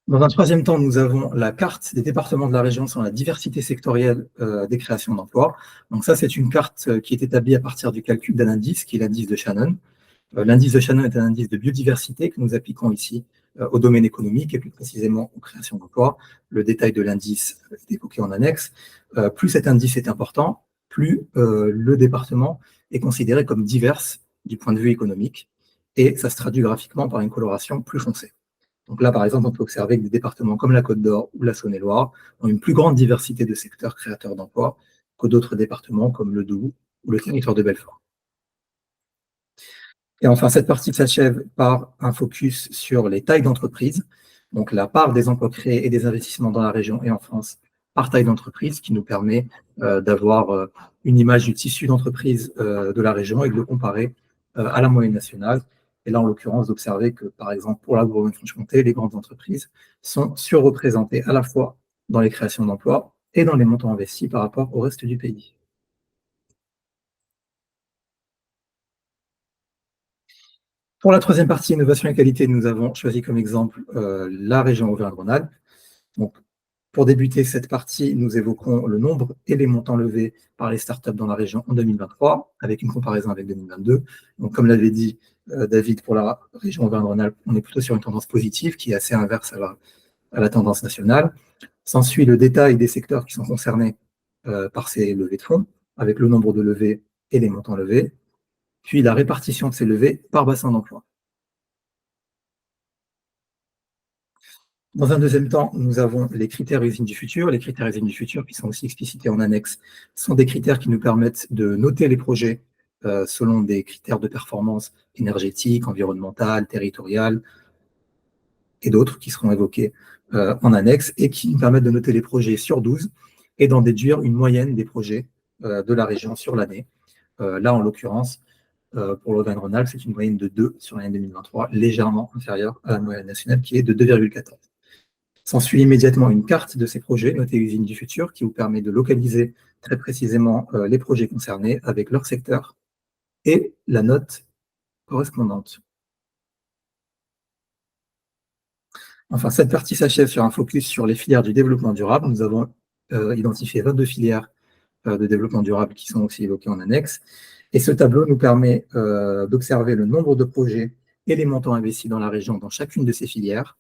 Dans un troisième temps, nous avons la carte des départements de la région sur la diversité sectorielle des créations d'emplois. Donc ça, c'est une carte qui est établie à partir du calcul d'un indice, qui est l'indice de Shannon. L'indice de Shannon est un indice de biodiversité que nous appliquons ici au domaine économique et plus précisément aux créations d'emplois. Le détail de l'indice est évoqué en annexe. Plus cet indice est important, plus le département est considéré comme divers du point de vue économique et ça se traduit graphiquement par une coloration plus foncée. Donc là, par exemple, on peut observer que des départements comme la Côte d'Or ou la Saône-et-Loire ont une plus grande diversité de secteurs créateurs d'emplois que d'autres départements comme le Doubs ou le territoire de Belfort. Et enfin, cette partie s'achève par un focus sur les tailles d'entreprise, donc la part des emplois créés et des investissements dans la région et en France par taille d'entreprise, qui nous permet d'avoir une image du tissu d'entreprise de la région et de le comparer à la moyenne nationale. Et là, en l'occurrence, d'observer que, par exemple, pour la Bourgogne-Franche-Comté, les grandes entreprises sont surreprésentées à la fois dans les créations d'emplois et dans les montants investis par rapport au reste du pays. Pour la troisième partie, innovation et qualité, nous avons choisi comme exemple la région Auvergne-Rhône-Alpes. Donc, pour débuter cette partie, nous évoquons le nombre et les montants levés par les startups dans la région en 2023, avec une comparaison avec 2022. Donc, comme l'avait dit David, pour la région Auvergne-Rhône-Alpes, on est plutôt sur une tendance positive qui est assez inverse à la tendance nationale. S'ensuit le détail des secteurs qui sont concernés par ces levées de fonds, avec le nombre de levées et les montants levés, puis la répartition de ces levées par bassin d'emploi. Dans un deuxième temps, nous avons les critères usines du futur. Les critères usines du futur, qui sont aussi explicités en annexe, sont des critères qui nous permettent de noter les projets selon des critères de performance énergétique, environnementale, territoriale et d'autres qui seront évoqués en annexe et qui nous permettent de noter les projets sur 12 et d'en déduire une moyenne des projets de la région sur l'année. Là, en l'occurrence, pour l'Auvergne-Rhône-Alpes, c'est une moyenne de 2 sur l'année 2023, légèrement inférieure à la moyenne nationale qui est de 2,14. S'ensuit immédiatement une carte de ces projets, notée usines du futur, qui vous permet de localiser très précisément les projets concernés avec leur secteur et la note correspondante. Enfin, cette partie s'achève sur un focus sur les filières du développement durable. Nous avons identifié 22 filières de développement durable qui sont aussi évoquées en annexe. Et ce tableau nous permet d'observer le nombre de projets et les montants investis dans la région dans chacune de ces filières,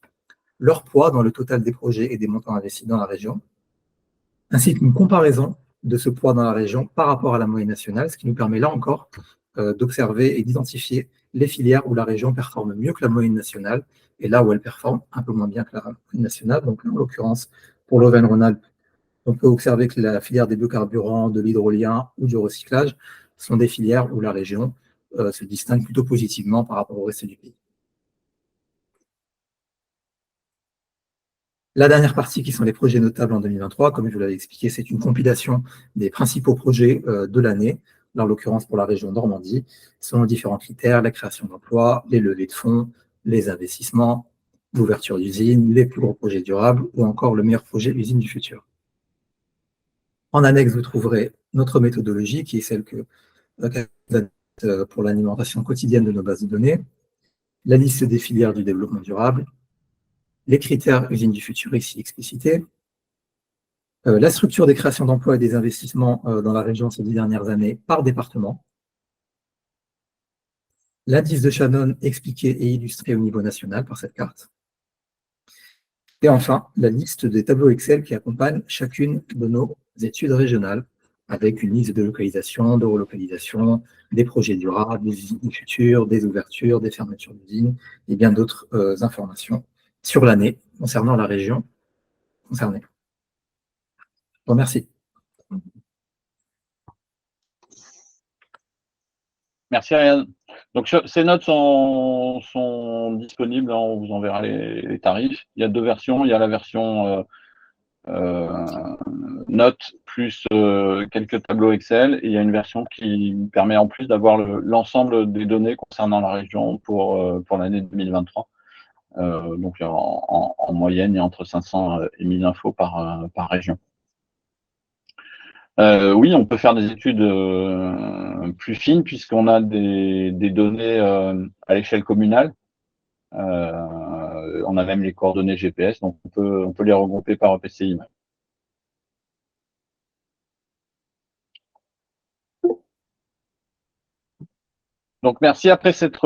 leur poids dans le total des projets et des montants investis dans la région, ainsi qu'une comparaison de ce poids dans la région par rapport à la moyenne nationale, ce qui nous permet là encore d'observer et d'identifier les filières où la région performe mieux que la moyenne nationale et là où elle performe un peu moins bien que la moyenne nationale. Donc en l'occurrence, pour l'Auvergne-Rhône-Alpes, on peut observer que la filière des biocarburants, de l'hydrolien ou du recyclage sont des filières où la région se distingue plutôt positivement par rapport au reste du pays. La dernière partie, qui sont les projets notables en 2023, comme je vous l'avais expliqué, c'est une compilation des principaux projets de l'année, en l'occurrence pour la région Normandie, selon différents critères, la création d'emplois, les levées de fonds, les investissements, l'ouverture d'usines, les plus gros projets durables ou encore le meilleur projet usine du futur. En annexe, vous trouverez notre méthodologie, qui est celle que pour l'alimentation quotidienne de nos bases de données, la liste des filières du développement durable, les critères usines du futur ici explicités, la structure des créations d'emplois et des investissements dans la région ces 10 dernières années par département, l'indice de Shannon expliqué et illustré au niveau national par cette carte, et enfin la liste des tableaux Excel qui accompagnent chacune de nos études régionales, avec une liste de localisation, de relocalisation, des projets durables, des usines du futur, des ouvertures, des fermetures d'usines, et bien d'autres informations sur l'année concernant la région concernée. Je vous remercie. Merci Ariane. Donc ces notes sont disponibles, hein, on vous enverra les tarifs. Il y a deux versions, il y a la version notes plus quelques tableaux Excel, et il y a une version qui permet en plus d'avoir l'ensemble des données concernant la région pour l'année 2023. Donc en moyenne, il y a entre 500 et 1000 infos par région. Oui, on peut faire des études plus fines puisqu'on a des données à l'échelle communale. On a même les coordonnées GPS, donc on peut les regrouper par EPCI. Donc merci. Après cette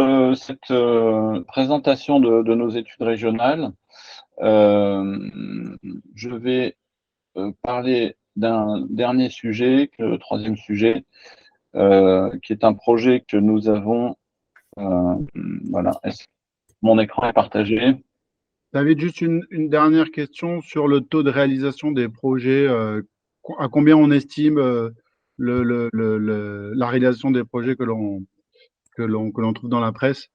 présentation de nos études régionales, je vais parler d'un dernier sujet, le troisième sujet, qui est un projet que nous avons. Voilà. Est-ce que mon écran est partagé? David, juste une dernière question sur le taux de réalisation des projets. À combien on estime la réalisation des projets que l'on trouve dans la presse?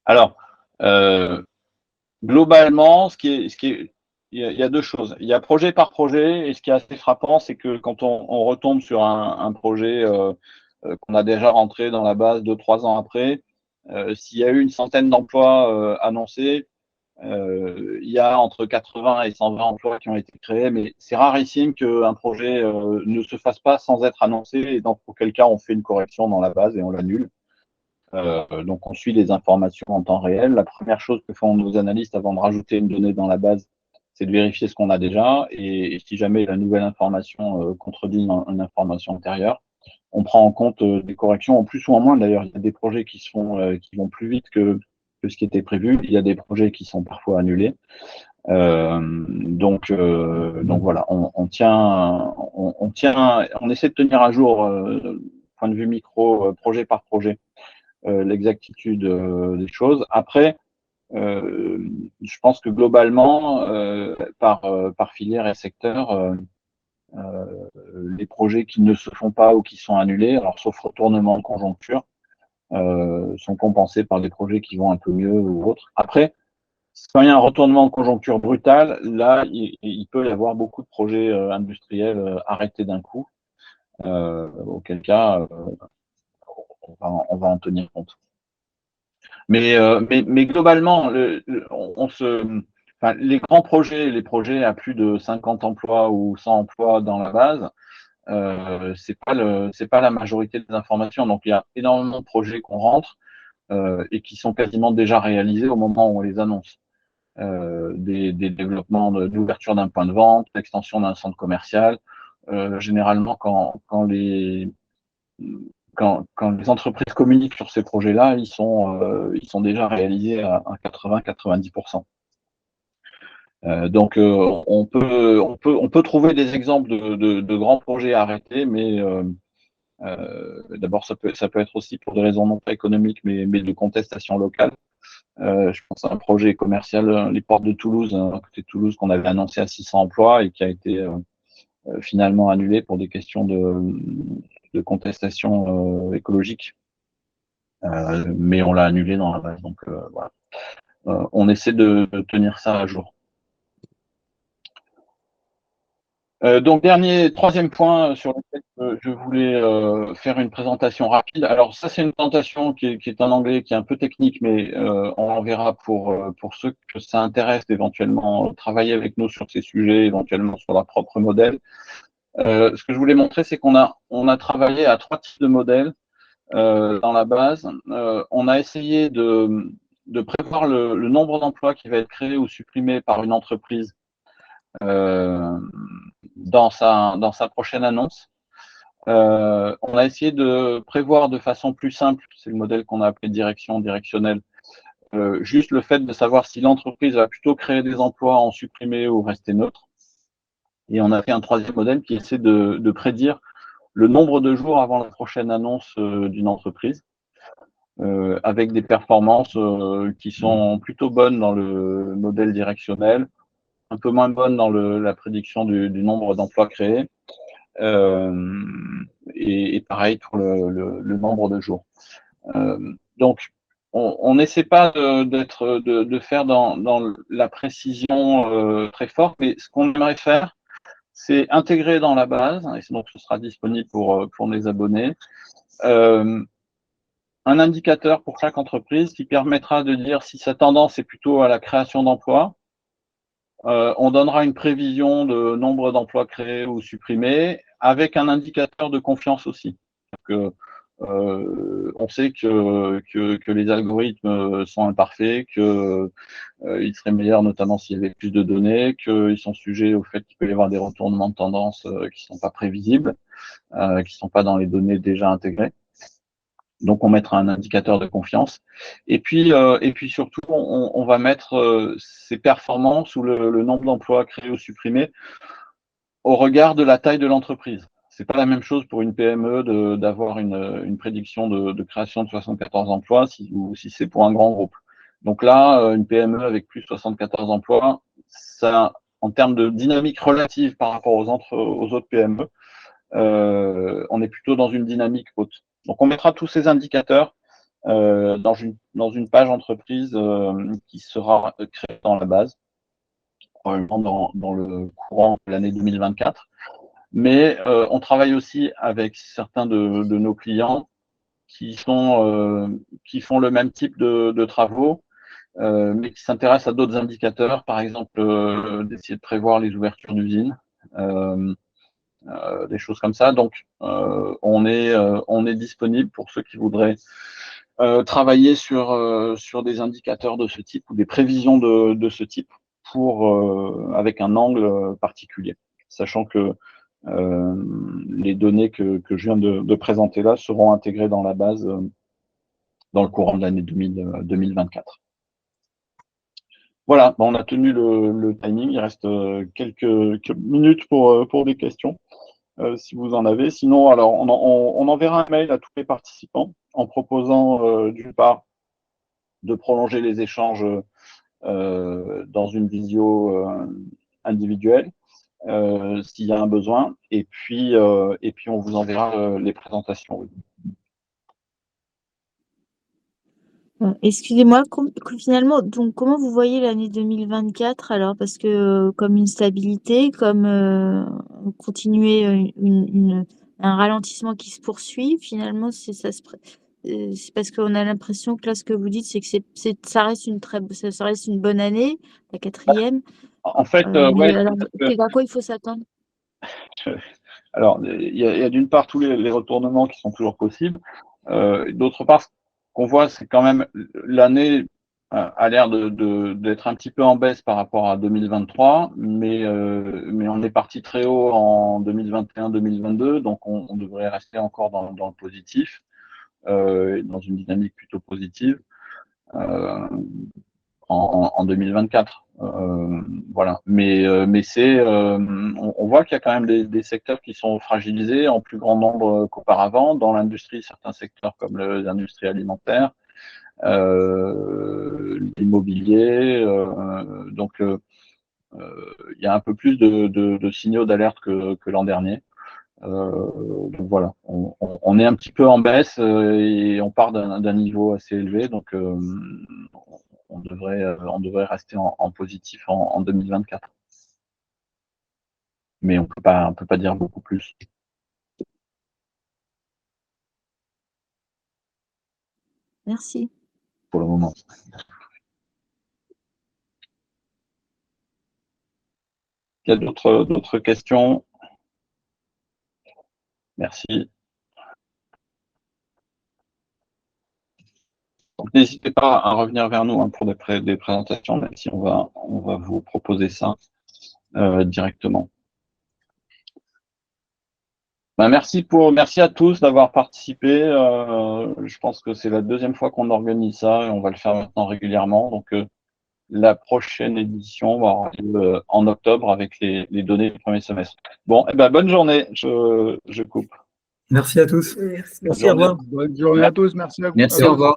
Alors, globalement, il y a deux choses. Il y a projet par projet, et ce qui est assez frappant, c'est que quand on retombe sur un projet qu'on a déjà rentré dans la base 2-3 ans après, s'il y a eu une centaine d'emplois annoncés, il y a entre 80 et 120 emplois qui ont été créés, mais c'est rarissime qu'un projet ne se fasse pas sans être annoncé, et dans auquel cas on fait une correction dans la base et on l'annule. Donc on suit les informations en temps réel. La première chose que font nos analystes avant de rajouter une donnée dans la base, c'est de vérifier ce qu'on a déjà, et si jamais la nouvelle information contredit une information antérieure, on prend en compte des corrections en plus ou en moins. D'ailleurs, il y a des projets qui vont plus vite que ce qui était prévu. Il y a des projets qui sont parfois annulés. Donc voilà, on essaie de tenir à jour, point de vue micro, projet par projet, l'exactitude des choses. Après, je pense que globalement, par filière et secteur, les projets qui ne se font pas ou qui sont annulés, alors sauf retournement de conjoncture, sont compensés par des projets qui vont un peu mieux ou autres. Après, quand il y a un retournement de conjoncture brutal, là, il peut y avoir beaucoup de projets industriels arrêtés d'un coup, auquel cas, on va en tenir compte. Mais globalement, les grands projets, les projets à plus de 50 emplois ou 100 emplois dans la base, c'est pas la majorité des informations. Donc il y a énormément de projets qu'on rentre et qui sont quasiment déjà réalisés au moment où on les annonce. Des développements d'ouverture d'un point de vente, d'extension d'un centre commercial. Généralement, quand les entreprises communiquent sur ces projets-là, ils sont déjà réalisés à 80-90%. Donc, on peut trouver des exemples de grands projets arrêtés, mais d'abord, ça peut être aussi pour des raisons non pas économiques, mais de contestation locale. Je pense à un projet commercial, les portes de Toulouse, à côté de Toulouse, qu'on avait annoncé à 600 emplois et qui a été finalement annulé pour des questions de contestation écologique. Mais on l'a annulé dans la base. Donc voilà. On essaie de tenir ça à jour. Donc, troisième point sur lequel je voulais faire une présentation rapide. Alors, ça, c'est une présentation qui est en anglais, qui est un peu technique, mais on en verra pour ceux que ça intéresse d'éventuellement travailler avec nous sur ces sujets, éventuellement sur leur propre modèle. Ce que je voulais montrer, c'est qu'on a travaillé à 3 types de modèles dans la base. On a essayé de prévoir le nombre d'emplois qui va être créé ou supprimé par une entreprise dans sa prochaine annonce. On a essayé de prévoir de façon plus simple, c'est le modèle qu'on a appelé directionnelle, juste le fait de savoir si l'entreprise va plutôt créer des emplois, en supprimer ou rester neutre. Et on a fait un troisième modèle qui essaie de prédire le nombre de jours avant la prochaine annonce d'une entreprise, avec des performances qui sont plutôt bonnes dans le modèle directionnel, un peu moins bonnes dans la prédiction du nombre d'emplois créés, et pareil pour le nombre de jours. Donc, on n'essaie pas de faire dans la précision très forte, mais ce qu'on aimerait faire, c'est intégrer dans la base, et donc ce sera disponible pour les abonnés, un indicateur pour chaque entreprise qui permettra de dire si sa tendance est plutôt à la création d'emplois. On donnera une prévision de nombre d'emplois créés ou supprimés avec un indicateur de confiance aussi. Donc, on sait que les algorithmes sont imparfaits, qu'ils seraient meilleurs notamment s'il y avait plus de données, qu'ils sont sujets au fait qu'il peut y avoir des retournements de tendance qui ne sont pas prévisibles, qui ne sont pas dans les données déjà intégrées. Donc, on mettra un indicateur de confiance. Et puis surtout, on va mettre ces performances ou le nombre d'emplois créés ou supprimés au regard de la taille de l'entreprise. C'est pas la même chose pour une PME d'avoir une prédiction de création de 74 emplois ou si c'est pour un grand groupe. Donc là, une PME avec plus de 74 emplois, ça, en termes de dynamique relative par rapport aux autres PME, on est plutôt dans une dynamique haute. Donc, on mettra tous ces indicateurs dans une page entreprise qui sera créée dans la base, probablement dans le courant de l'année 2024. Mais on travaille aussi avec certains de nos clients qui font le même type de travaux, mais qui s'intéressent à d'autres indicateurs, par exemple d'essayer de prévoir les ouvertures d'usines. Des choses comme ça. Donc, on est disponible pour ceux qui voudraient travailler sur des indicateurs de ce type ou des prévisions de ce type avec un angle particulier. Sachant que les données que je viens de présenter là seront intégrées dans la base dans le courant de l'année 2024. Voilà, on a tenu le timing. Il reste quelques minutes pour des questions. Si vous en avez. Sinon, alors, on enverra un mail à tous les participants en proposant, d'une part, de prolonger les échanges dans une visio individuelle, s'il y a un besoin, et puis on vous enverra les présentations. Excusez-moi, finalement, donc comment vous voyez l'année 2024 alors? Parce que comme une stabilité, comme continuer un ralentissement qui se poursuit, finalement, c'est parce qu'on a l'impression que là, ce que vous dites, c'est que ça reste ça reste une bonne année, la quatrième. En fait, Mais ouais, alors, à quoi il faut s'attendre? alors, il y a d'une part tous les retournements qui sont toujours possibles. D'autre part, ce qu'on voit, c'est quand même l'année a l'air d'être un petit peu en baisse par rapport à 2023, mais on est parti très haut en 2021-2022, donc on devrait rester encore dans le positif, dans une dynamique plutôt positive en 2024. Voilà. Mais on voit qu'il y a quand même des secteurs qui sont fragilisés en plus grand nombre qu'auparavant. Dans l'industrie, certains secteurs comme l'industrie alimentaire, l'immobilier. Donc, il y a un peu plus de signaux d'alerte que l'an dernier. Donc voilà, on est un petit peu en baisse et on part d'un niveau assez élevé. Donc, on devrait rester en positif en 2024. mais on peut pas dire beaucoup plus Merci. pour le moment. Il y a d'autres questions? Merci. Donc, n'hésitez pas à revenir vers nous pour des présentations, même si on va vous proposer ça directement. Ben, merci à tous d'avoir participé. Je pense que c'est la deuxième fois qu'on organise ça et on va le faire maintenant régulièrement. Donc, la prochaine édition va avoir lieu en octobre avec les données du premier semestre. Bon, eh ben, bonne journée. Je coupe. Merci à tous. Merci, au revoir. Bonne journée à tous, merci à vous. Merci, au revoir.